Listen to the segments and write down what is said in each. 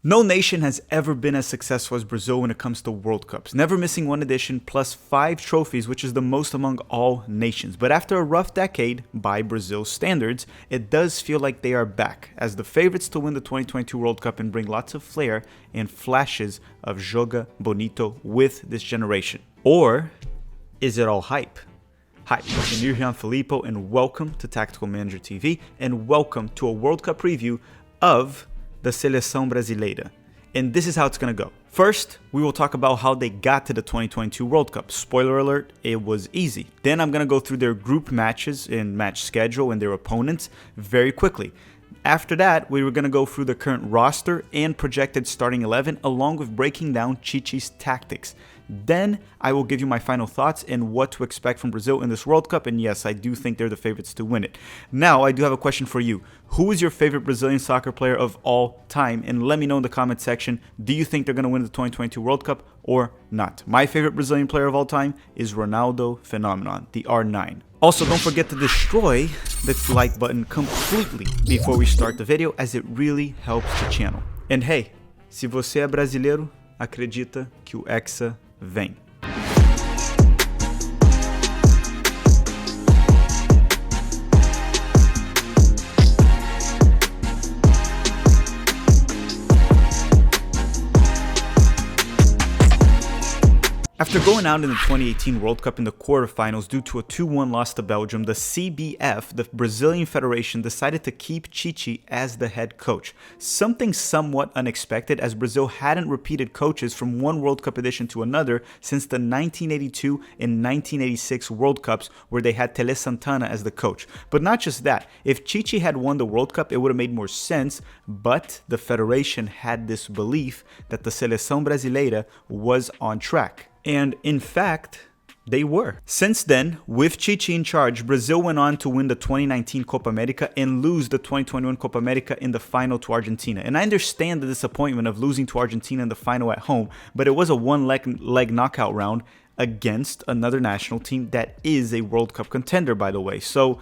No nation has ever been as successful as Brazil when it comes to World Cups, never missing one edition plus 5 trophies, which is the most among all nations. But after a rough decade, by Brazil's standards, it does feel like they are back as the favorites to win the 2022 World Cup and bring lots of flair and flashes of Joga Bonito with this generation. Or is it all hype? Hi, I'm Yan Filippo and welcome to Tactical Manager TV and welcome to a World Cup preview of the Seleção Brasileira. And this is how it's going to go. First, we will talk about how they got to the 2022 World Cup. Spoiler alert, it was easy. Then I'm going to go through their group matches and match schedule and their opponents very quickly. After that, we were going to go through the current roster and projected starting 11 along with breaking down Tite's tactics. Then I will give you my final thoughts and what to expect from Brazil in this World Cup, and yes, I do think they're the favorites to win it. Now, I do have a question for you. Who is your favorite Brazilian soccer player of all time? And let me know in the comment section, do you think they're going to win the 2022 World Cup or not? My favorite Brazilian player of all time is Ronaldo Phenomenon, the R9. Also, don't forget to destroy the like button completely before we start the video, as it really helps the channel. And hey, se você é brasileiro, acredita que o Hexa vem. After going out in the 2018 World Cup in the quarterfinals due to a 2-1 loss to Belgium, the CBF, the Brazilian Federation, decided to keep Tite as the head coach. Something somewhat unexpected, as Brazil hadn't repeated coaches from one World Cup edition to another since the 1982 and 1986 World Cups, where they had Tele Santana as the coach. But not just that, if Tite had won the World Cup, it would have made more sense, but the Federation had this belief that the Seleção Brasileira was on track. And in fact, they were. Since then, with Tite in charge, Brazil went on to win the 2019 Copa America and lose the 2021 Copa America in the final to Argentina. And I understand the disappointment of losing to Argentina in the final at home, but it was a one-leg knockout round against another national team that is a World Cup contender, by the way. So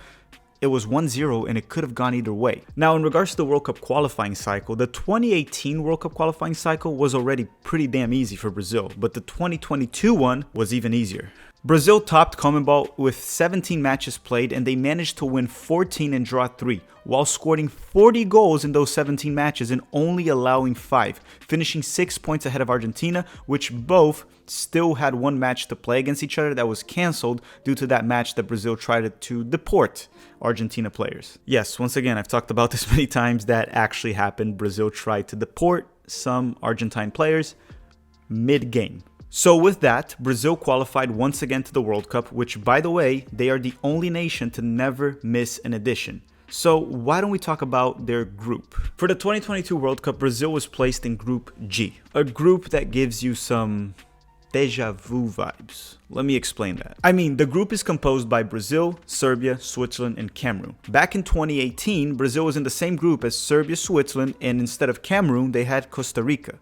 it was 1-0 and it could have gone either way. Now, in regards to the World Cup qualifying cycle, the 2018 World Cup qualifying cycle was already pretty damn easy for Brazil, but the 2022 one was even easier. Brazil topped CONMEBOL with 17 matches played, and they managed to win 14 and draw 3, while scoring 40 goals in those 17 matches and only allowing 5, finishing 6 points ahead of Argentina, which both still had one match to play against each other that was cancelled due to that match that Brazil tried to deport Argentina players. Yes, once again, I've talked about this many times. That actually happened. Brazil tried to deport some Argentine players mid-game. So with that, Brazil qualified once again to the World Cup, which, by the way, they are the only nation to never miss an edition. So why don't we talk about their group? For the 2022 World Cup, Brazil was placed in Group G, a group that gives you some deja vu vibes. Let me explain that. I mean, the group is composed by Brazil, Serbia, Switzerland, and Cameroon. Back in 2018, Brazil was in the same group as Serbia, Switzerland, and instead of Cameroon, they had Costa Rica.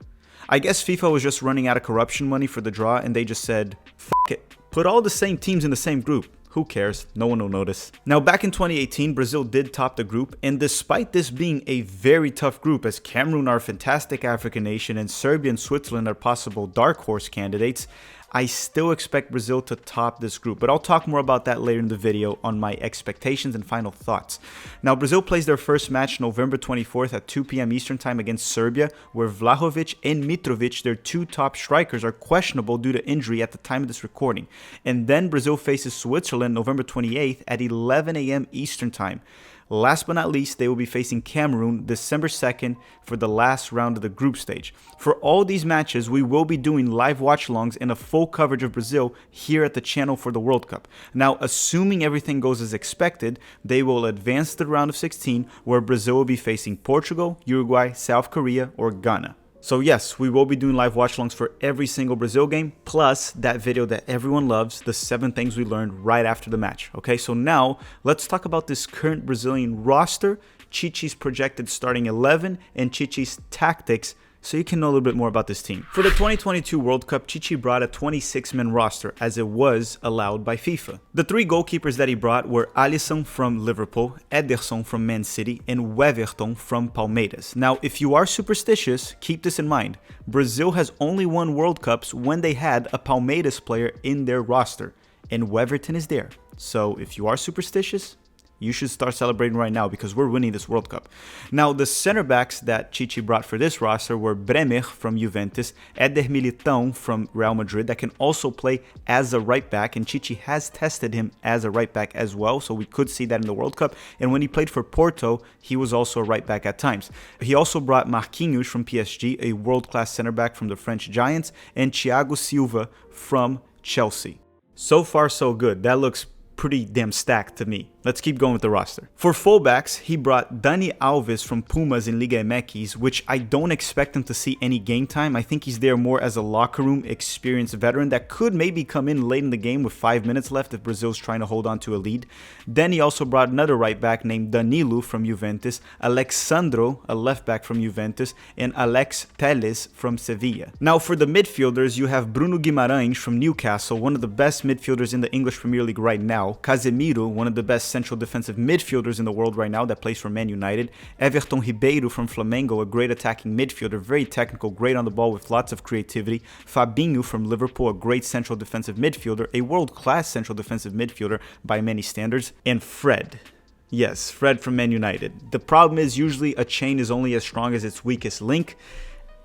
I guess FIFA was just running out of corruption money for the draw, and they just said, F it, put all the same teams in the same group. Who cares? No one will notice. Now, back in 2018, Brazil did top the group, and despite this being a very tough group, as Cameroon are a fantastic African nation and Serbia and Switzerland are possible dark horse candidates, I still expect Brazil to top this group, but I'll talk more about that later in the video on my expectations and final thoughts. Now, Brazil plays their first match November 24th at 2 p.m. Eastern Time against Serbia, where Vlahovic and Mitrovic, their two top strikers, are questionable due to injury at the time of this recording. And then Brazil faces Switzerland November 28th at 11 a.m. Eastern Time. Last but not least, they will be facing Cameroon December 2nd for the last round of the group stage. For all these matches, we will be doing live watch-alongs and a full coverage of Brazil here at the channel for the World Cup. Now, assuming everything goes as expected, they will advance to the round of 16, where Brazil will be facing Portugal, Uruguay, South Korea, or Ghana. So yes, we will be doing live watch-alongs for every single Brazil game, plus that video that everyone loves, the 7 things we learned right after the match. Okay, so now let's talk about this current Brazilian roster, Tite's projected starting 11, and Tite's tactics so you can know a little bit more about this team. For the 2022 World Cup, Chichi brought a 26-man roster as it was allowed by FIFA. The 3 goalkeepers that he brought were Alisson from Liverpool, Ederson from Man City, and Weverton from Palmeiras. Now, if you are superstitious, keep this in mind. Brazil has only won World Cups when they had a Palmeiras player in their roster, and Weverton is there. So if you are superstitious, you should start celebrating right now because we're winning this World Cup. Now, the center backs that Chichi brought for this roster were Bremer from Juventus, Eder Militão from Real Madrid that can also play as a right back, and Chichi has tested him as a right back as well, so we could see that in the World Cup. And when he played for Porto, he was also a right back at times. He also brought Marquinhos from PSG, a world-class center back from the French Giants, and Thiago Silva from Chelsea. So far, so good. That looks pretty damn stacked to me. Let's keep going with the roster. For fullbacks, he brought Dani Alves from Pumas in Liga MX, which I don't expect him to see any game time. I think he's there more as a locker room experienced veteran that could maybe come in late in the game with 5 minutes left if Brazil's trying to hold on to a lead. Then he also brought another right back named Danilo from Juventus, Alexandro, a left back from Juventus, and Alex Telles from Sevilla. Now for the midfielders, you have Bruno Guimarães from Newcastle, one of the best midfielders in the English Premier League right now, Casemiro, one of the best central defensive midfielders in the world right now that plays for Man United, Everton Ribeiro from Flamengo, a great attacking midfielder, very technical, great on the ball with lots of creativity, Fabinho from Liverpool, a great central defensive midfielder, a world-class central defensive midfielder by many standards, and Fred. Yes, Fred from Man United. The problem is usually a chain is only as strong as its weakest link,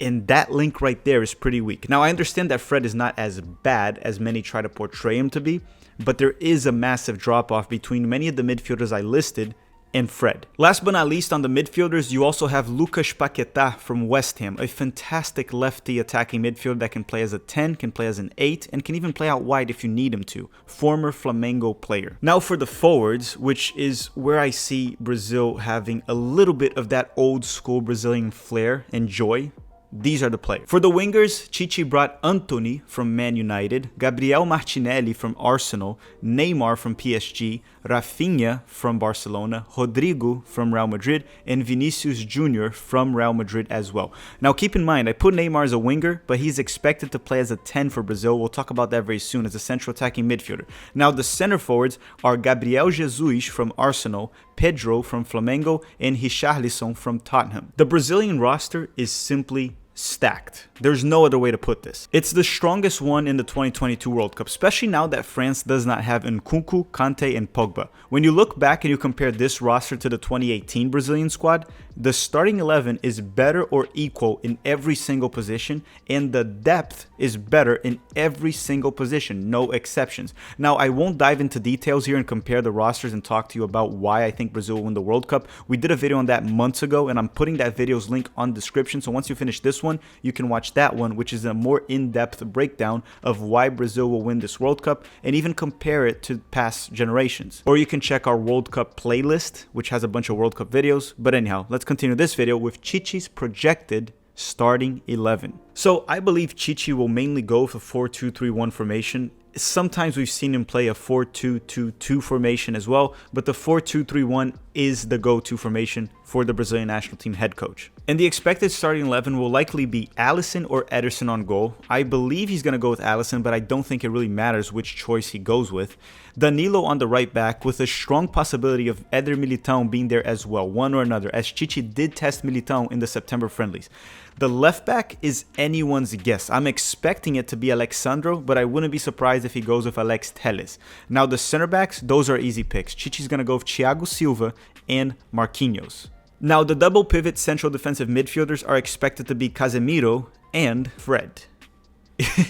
and that link right there is pretty weak. Now, I understand that Fred is not as bad as many try to portray him to be, but there is a massive drop-off between many of the midfielders I listed and Fred. Last but not least, on the midfielders, you also have Lucas Paquetá from West Ham, a fantastic lefty attacking midfielder that can play as a 10, can play as an 8, and can even play out wide if you need him to. Former Flamengo player. Now for the forwards, which is where I see Brazil having a little bit of that old school Brazilian flair and joy. These are the players. For the wingers, Chichi brought Antony from Man United, Gabriel Martinelli from Arsenal, Neymar from PSG, Rafinha from Barcelona, Rodrigo from Real Madrid, and Vinicius Jr. from Real Madrid as well. Now keep in mind, I put Neymar as a winger, but he's expected to play as a 10 for Brazil. We'll talk about that very soon as a central attacking midfielder. Now the center forwards are Gabriel Jesus from Arsenal, Pedro from Flamengo, and Richarlison from Tottenham. The Brazilian roster is simply stacked. There's no other way to put this. It's the strongest one in the 2022 World Cup, especially now that France does not have Nkunku, Kanté, and Pogba. When you look back and you compare this roster to the 2018 Brazilian squad, the starting 11 is better or equal in every single position, and the depth is better in every single position, no exceptions. Now, I won't dive into details here and compare the rosters and talk to you about why I think Brazil will win the World Cup. We did a video on that months ago, and I'm putting that video's link on the description, so once you finish this one, you can watch that one, which is a more in-depth breakdown of why Brazil will win this World Cup and even compare it to past generations. Or you can check our World Cup playlist, which has a bunch of World Cup videos. But anyhow, let's continue this video with Chichi's projected starting 11. So I believe Chichi will mainly go with a 4-2-3-1 formation. Sometimes we've seen him play a 4-2-2-2 formation as well, but the 4-2-3-1 is the go-to formation for the Brazilian national team head coach. And the expected starting 11 will likely be Alisson or Ederson on goal. I believe he's going to go with Alisson, but I don't think it really matters which choice he goes with. Danilo on the right back, with a strong possibility of Eder Militão being there as well, one or another, as Chichi did test Militão in the September friendlies. The left back is anyone's guess. I'm expecting it to be Alexandro, but I wouldn't be surprised if he goes with Alex Telles. Now the center backs, those are easy picks. Chichi's going to go with Thiago Silva and Marquinhos. Now the double pivot central defensive midfielders are expected to be Casemiro and Fred.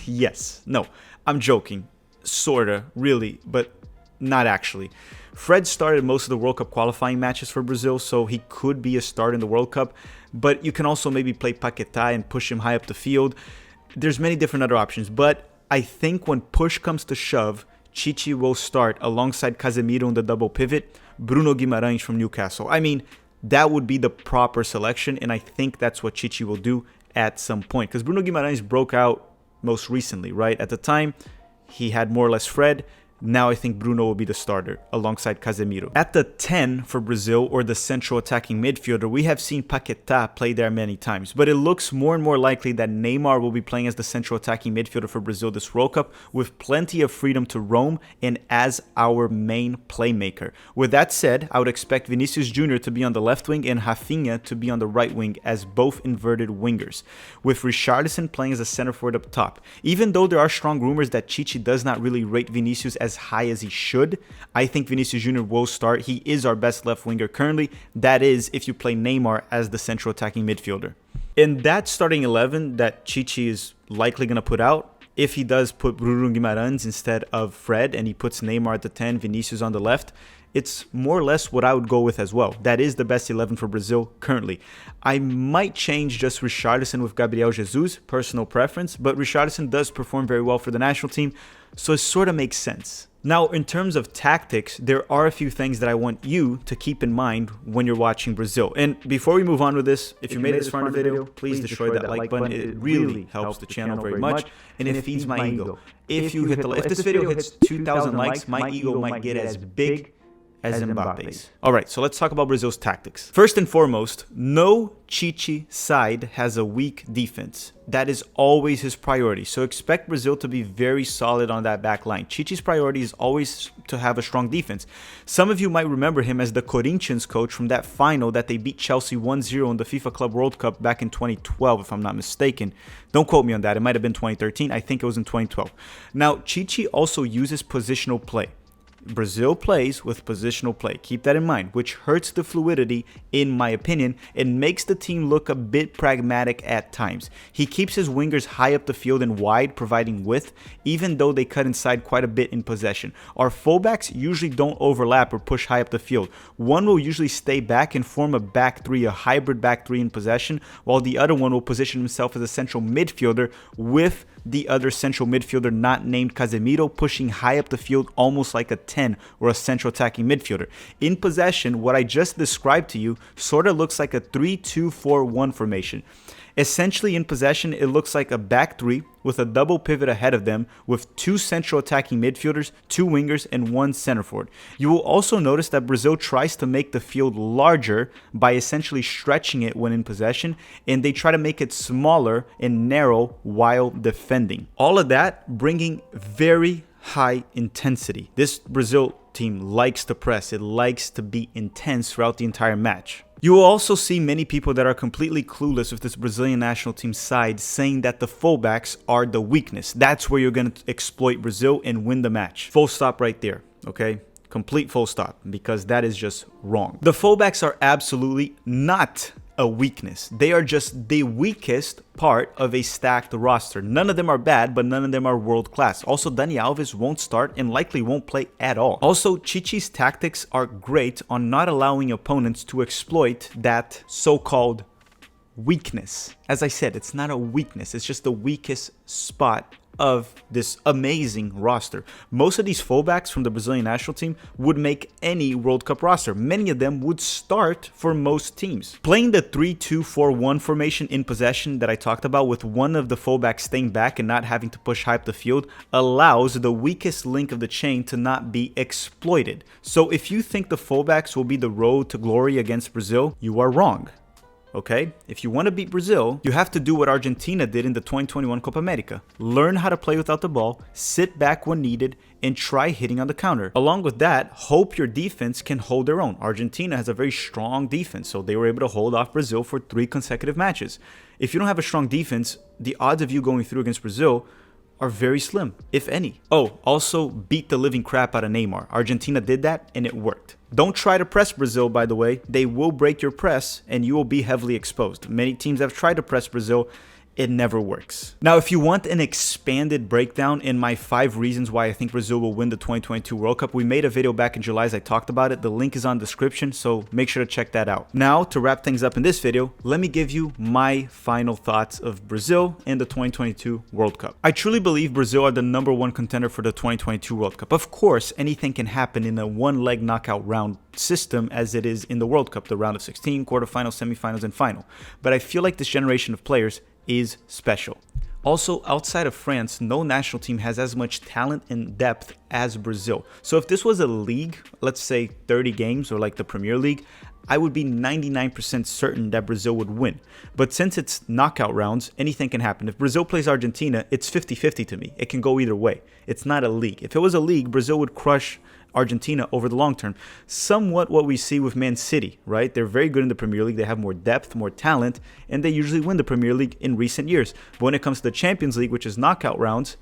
Yes, no, I'm joking. Sorta, really, but not actually. Fred started most of the World Cup qualifying matches for Brazil, so he could be a start in the World Cup, but you can also maybe play Paquetá and push him high up the field. There's many different other options, but I think when push comes to shove, Chichi will start alongside Casemiro in the double pivot, Bruno Guimarães from Newcastle. I mean, that would be the proper selection, and I think that's what Chichi will do at some point, because Bruno Guimarães broke out most recently, right? At the time, he had more or less Fred. Now I think Bruno will be the starter alongside Casemiro. At the 10 for Brazil, or the central attacking midfielder, we have seen Paquetá play there many times, but it looks more and more likely that Neymar will be playing as the central attacking midfielder for Brazil this World Cup, with plenty of freedom to roam and as our main playmaker. With that said, I would expect Vinicius Jr. to be on the left wing and Rafinha to be on the right wing as both inverted wingers, with Richarlison playing as a center forward up top. Even though there are strong rumors that Chichi does not really rate Vinicius as high as he should, I think Vinicius Jr. will start. He is our best left winger currently. That is if you play Neymar as the central attacking midfielder. In that starting 11 that Chichi is likely going to put out, if he does put Bruno Guimarães instead of Fred and he puts Neymar at the 10, Vinicius on the left, it's more or less what I would go with as well. That is the best 11 for Brazil currently. I might change just Richarlison with Gabriel Jesus, personal preference, but Richarlison does perform very well for the national team, so it sort of makes sense. Now, in terms of tactics, there are a few things that I want you to keep in mind when you're watching Brazil. And before we move on with this, if you made it this far in the video, please destroy that like button. It really helps the channel very much, and it feeds my ego. If this video hits 2,000 likes, my ego might get as big as Mbappe's. Alright, so let's talk about Brazil's tactics. First and foremost, no Chichi side has a weak defense. That is always his priority. So expect Brazil to be very solid on that back line. Chichi's priority is always to have a strong defense. Some of you might remember him as the Corinthians coach from that final that they beat Chelsea 1-0 in the FIFA Club World Cup back in 2012, if I'm not mistaken. Don't quote me on that. It might have been 2013. I think it was in 2012. Now, Chichi also uses positional play. Brazil plays with positional play. Keep that in mind, which hurts the fluidity, in my opinion, and makes the team look a bit pragmatic at times. He keeps his wingers high up the field and wide, providing width, even though they cut inside quite a bit in possession. Our fullbacks usually don't overlap or push high up the field. One will usually stay back and form a back three, a hybrid back three in possession, while the other one will position himself as a central midfielder with the other central midfielder not named Casemiro pushing high up the field almost like a 10 or a central attacking midfielder. In possession, what I just described to you sort of looks like a 3-2-4-1 formation. Essentially, in possession, it looks like a back three with a double pivot ahead of them with two central attacking midfielders, two wingers, and one center forward. You will also notice that Brazil tries to make the field larger by essentially stretching it when in possession, and they try to make it smaller and narrow while defending. All of that bringing very high intensity. This Brazil team likes to press. It likes to be intense throughout the entire match. You will also see many people that are completely clueless with this Brazilian national team side saying that the fullbacks are the weakness. That's where you're going to exploit Brazil and win the match. Full stop right there, okay? Complete full stop, because that is just wrong. The fullbacks are absolutely not a weakness. They are just the weakest part of a stacked roster. None of them are bad, but none of them are world class. Also, Dani Alves won't start and likely won't play at all. Also, Chichi's tactics are great on not allowing opponents to exploit that so-called weakness. As I said, it's not a weakness. It's just the weakest spot of this amazing roster. Most of these fullbacks from the Brazilian national team would make any World Cup roster. Many of them would start for most teams. Playing the 3-2-4-1 formation in possession that I talked about, with one of the fullbacks staying back and not having to push high up the field, allows the weakest link of the chain to not be exploited. So if you think the fullbacks will be the road to glory against Brazil, you are wrong. Okay? If you want to beat Brazil, you have to do what Argentina did in the 2021 Copa America. Learn how to play without the ball, sit back when needed, and try hitting on the counter. Along with that, hope your defense can hold their own. Argentina has a very strong defense, so they were able to hold off Brazil for 3 consecutive matches. If you don't have a strong defense, the odds of you going through against Brazil are very slim, if any. Oh, also beat the living crap out of Neymar. Argentina did that and it worked. Don't try to press Brazil, by the way. They will break your press and you will be heavily exposed. Many teams have tried to press Brazil. It never works. Now, if you want an expanded breakdown in my 5 reasons why I think Brazil will win the 2022 World Cup, we made a video back in July as I talked about it. The link is on the description, so make sure to check that out. Now, to wrap things up in this video, let me give you my final thoughts of Brazil in the 2022 World Cup. I truly believe Brazil are the #1 contender for the 2022 World Cup. Of course, anything can happen in a one-leg knockout round system as it is in the World Cup, the round of 16, quarterfinals, semifinals, and final. But I feel like this generation of players is special. Also, outside of France, no national team has as much talent and depth as Brazil. So if this was a league, let's say 30 games or like the Premier League, I would be 99% certain that Brazil would win. But since it's knockout rounds, anything can happen. If Brazil plays Argentina, it's 50-50 to me. It can go either way. It's not a league. If it was a league, Brazil would crush Argentina over the long term. Somewhat what we see with Man City, right? They're very good in the Premier League. They have more depth, more talent, and they usually win the Premier League in recent years. But when it comes to the Champions League, which is knockout rounds,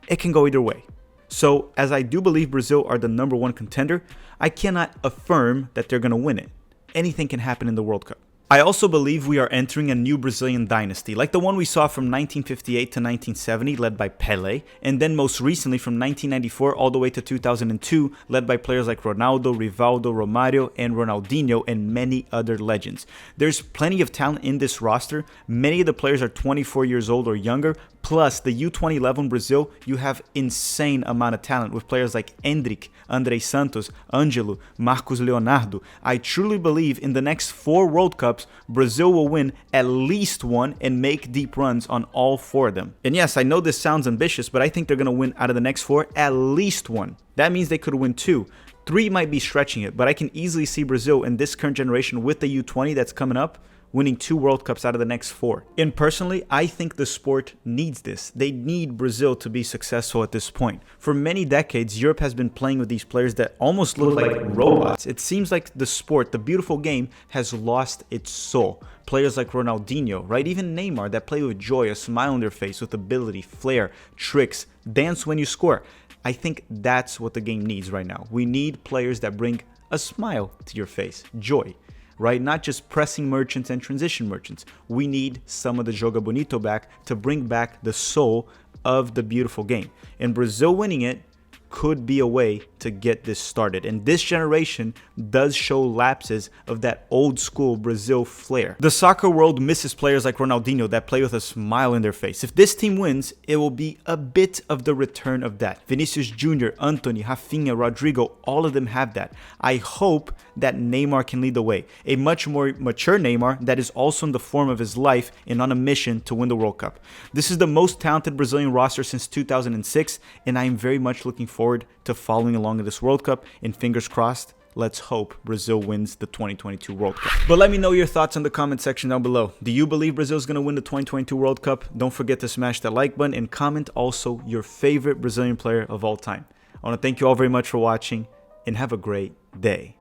it can go either way. So as I do believe Brazil are the #1 contender, I cannot affirm that they're going to win it. Anything can happen in the World Cup. I also believe we are entering a new Brazilian dynasty, like the one we saw from 1958 to 1970, led by Pelé, and then most recently from 1994 all the way to 2002, led by players like Ronaldo, Rivaldo, Romário, and Ronaldinho, and many other legends. There's plenty of talent in this roster. Many of the players are 24 years old or younger, plus the U20 level in Brazil, you have insane amount of talent with players like Endrick, André Santos, Ângelo, Marcos Leonardo. I truly believe in the next 4 World Cups, Brazil will win at least one and make deep runs on all 4 of them. And yes, I know this sounds ambitious, but I think they're going to win out of the next 4 at least one. That means they could win 2. 3 might be stretching it, but I can easily see Brazil in this current generation with the U20 that's coming up winning 2 World Cups out of the next 4. And personally, I think the sport needs this. They need Brazil to be successful at this point. For many decades, Europe has been playing with these players that almost look like robots. It seems like the sport, the beautiful game, has lost its soul. Players like Ronaldinho, right? Even Neymar, that play with joy, a smile on their face, with ability, flair, tricks, dance when you score. I think that's what the game needs right now. We need players that bring a smile to your face, joy. Right? Not just pressing merchants and transition merchants. We need some of the Joga Bonito back to bring back the soul of the beautiful game. And Brazil winning it could be a way to get this started. And this generation does show lapses of that old school Brazil flair. The soccer world misses players like Ronaldinho that play with a smile in their face. If this team wins, it will be a bit of the return of that. Vinicius Jr., Antony, Rafinha, Rodrigo, all of them have that. I hope that Neymar can lead the way. A much more mature Neymar that is also in the form of his life and on a mission to win the World Cup. This is the most talented Brazilian roster since 2006, and I am very much looking forward to following along in this World Cup, and fingers crossed, let's hope Brazil wins the 2022 World Cup. But let me know your thoughts in the comment section down below. Do you believe Brazil is going to win the 2022 World Cup? Don't forget to smash that like button and comment also your favorite Brazilian player of all time. I want to thank you all very much for watching, and have a great day.